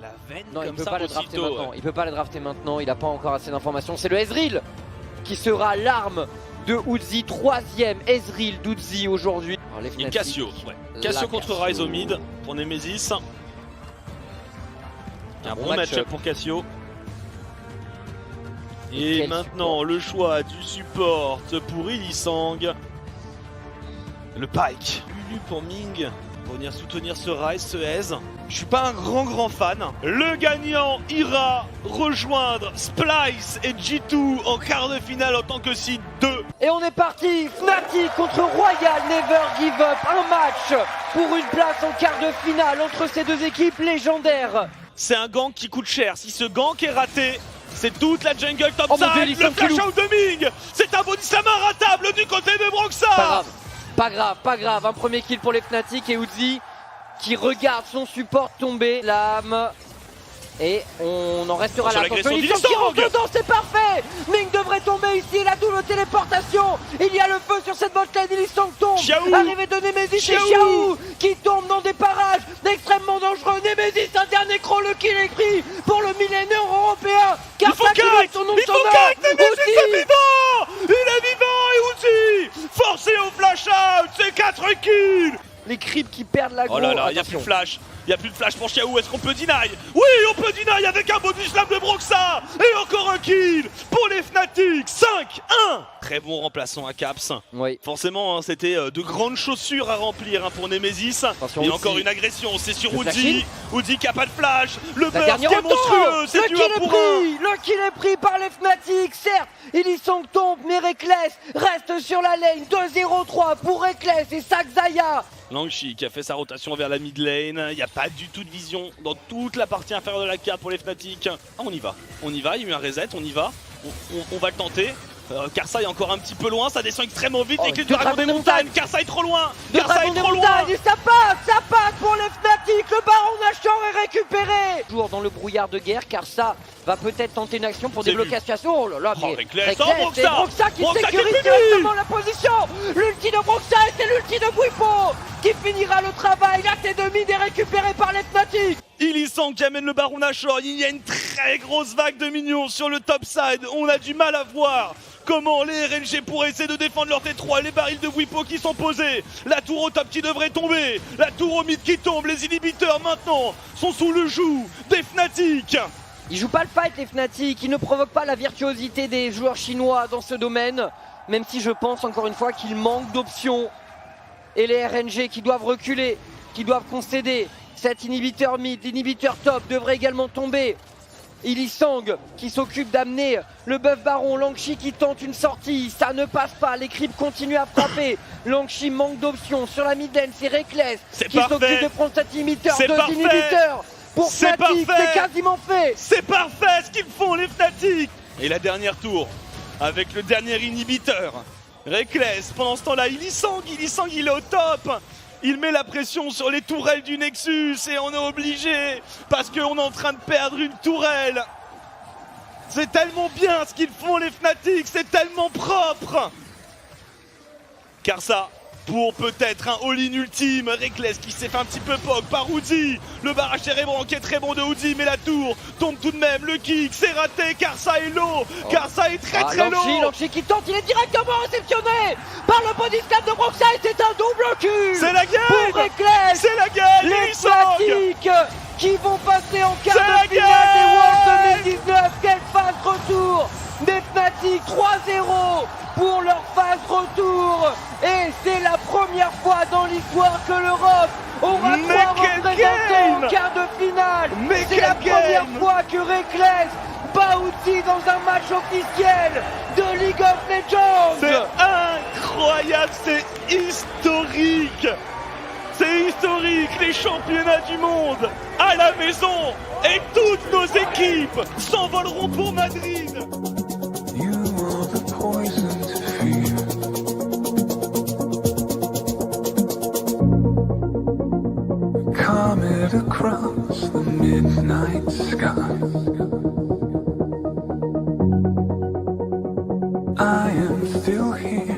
la veine Non, il comme peut ça pas le drafter aussitôt. maintenant. Il peut pas le drafter maintenant. Il a pas encore assez d'informations. C'est le Ezreal qui sera l'arme de Uzi. 3ème Ezreal d'Uzi aujourd'hui. Alors, les Il Fnatic, Cassio, ouais. Cassio contre Ryze au mid pour Nemesis. Un bon match-up pour Cassio. Et maintenant support. Le choix du support pour Illisang. Le Pike. Lulu pour Ming. Pour venir soutenir ce Ryze, ce Ez. Je suis pas un grand fan. Le gagnant ira rejoindre Splyce et G2 en quart de finale en tant que seed 2. Et on est parti, Fnatic contre Royal Never Give Up. Un match pour une place en quart de finale entre ces deux équipes légendaires. C'est un gank qui coûte cher. Si ce gank est raté, c'est toute la jungle top side. Dieu, le flash out de Ming. C'est un body slam inratable du côté de Broxah. Pas grave. Un premier kill pour les Fnatic et Uzi qui regarde son support tomber. L'âme. Et on en restera là. Illisang qui rentre dedans, c'est parfait. Ming devrait tomber ici, il a double téléportation. Il y a le feu sur cette botlane, Illisang tombe. Arrivé de Nemesis et Xiao qui tombe dans des parages extrêmement dangereux. Nemesis, un dernier crawl, le kill est pris pour le millénaire européen. Car ça qui son nom de son nom. Nemesis est vivant. Il est vivant et Uzi forcé au flash out, c'est 4 kills. Les creeps qui perdent la go. Oh là là, il n'y a plus de flash. Il n'y a plus de flash pour Xiao, est-ce qu'on peut deny? Oui, on peut deny avec un body slam de Broxah. Et encore un kill pour les Fnatic. 5-1. Très bon remplaçant à Caps. Oui. Forcément, hein, c'était de grandes chaussures à remplir pour Nemesis. Et encore une agression, c'est sur Uzi. Uzi qui a pas de flash. Le burst qui est monstrueux, c'est du 1 pour 1. Le kill est pris par les Fnatic, certes. Illisang tombe, mais Reckless reste sur la lane. 2-0-3 pour Reckless et Saxaya. Langshi qui a fait sa rotation vers la mid lane. Il n'y a pas du tout de vision dans toute la partie inférieure de la carte pour les Fnatic. Ah, on y va, il y a eu un reset, on y va. On va le tenter. Karsa est encore un petit peu loin, ça descend extrêmement vite. Les clips du dragon des montagnes. Karsa est trop loin. Karsa est trop loin. Et ça passe pour les Fnatic. Le baron Nashor est récupéré. Toujours dans le brouillard de guerre, Karsa va peut-être tenter une action pour débloquer la situation. Oh là là, mais Reckless, c'est Broxah qui sécurise directement la position. L'ulti de Broxah et c'est l'ulti de Bwipo qui finira le travail. La T2 mid est récupérée par les Fnatic. Illisang qui amène le baron Nashor. Il y a une très grosse vague de minions sur le top side. On a du mal à voir comment les RNG pourraient essayer de défendre leur T3. Les barils de Bwipo qui sont posés. La tour au top qui devrait tomber. La tour au mid qui tombe. Les inhibiteurs maintenant sont sous le joug des Fnatic. Ils jouent pas le fight les Fnatic, ils ne provoquent pas la virtuosité des joueurs chinois dans ce domaine. Même si je pense encore une fois qu'il manque d'options. Et les RNG qui doivent reculer, qui doivent concéder. Cet inhibiteur mid, l'inhibiteur top devrait également tomber. Illisang qui s'occupe d'amener le buff baron. Langshi qui tente une sortie, ça ne passe pas, les creeps continuent à frapper. Langshi manque d'options, sur la mid lane c'est Reckless qui s'occupe de prendre cet inhibiteur. Deux inhibiteurs pour Fnatic, c'est quasiment fait. C'est parfait ce qu'ils font les Fnatic. Et la dernière tour avec le dernier inhibiteur. Reckless, pendant ce temps-là, Illisang il est au top. Il met la pression sur les tourelles du Nexus et on est obligé parce qu'on est en train de perdre une tourelle. C'est tellement bien ce qu'ils font les Fnatic, c'est tellement propre. Karsa pour peut-être un all-in ultime. Reckless qui s'est fait un petit peu poke par Uzi. Le barrage cérébran qui est très bon de Uzi, mais la tour tombe tout de même. Le kick, c'est raté. Karsa est low. Karsa est très low. Langshi qui tente, il est directement réceptionné par le body slam de Broxah et c'est un double cul. C'est la game pour Reckless. C'est la game. Les Fnatic qui vont passer en quart de finale des Worlds 2019. Quelle phase retour des Fnatic, 3-0 pour leur phase retour. Et c'est la première fois dans l'histoire que l'Europe aura trois représentants en quart de finale. C'est la première fois que Reckless bat Uzi dans un match officiel de League of Legends. C'est incroyable, c'est historique. C'est historique, les championnats du monde à la maison et toutes nos équipes s'envoleront pour Madrid. Comet across the midnight sky. I am still here.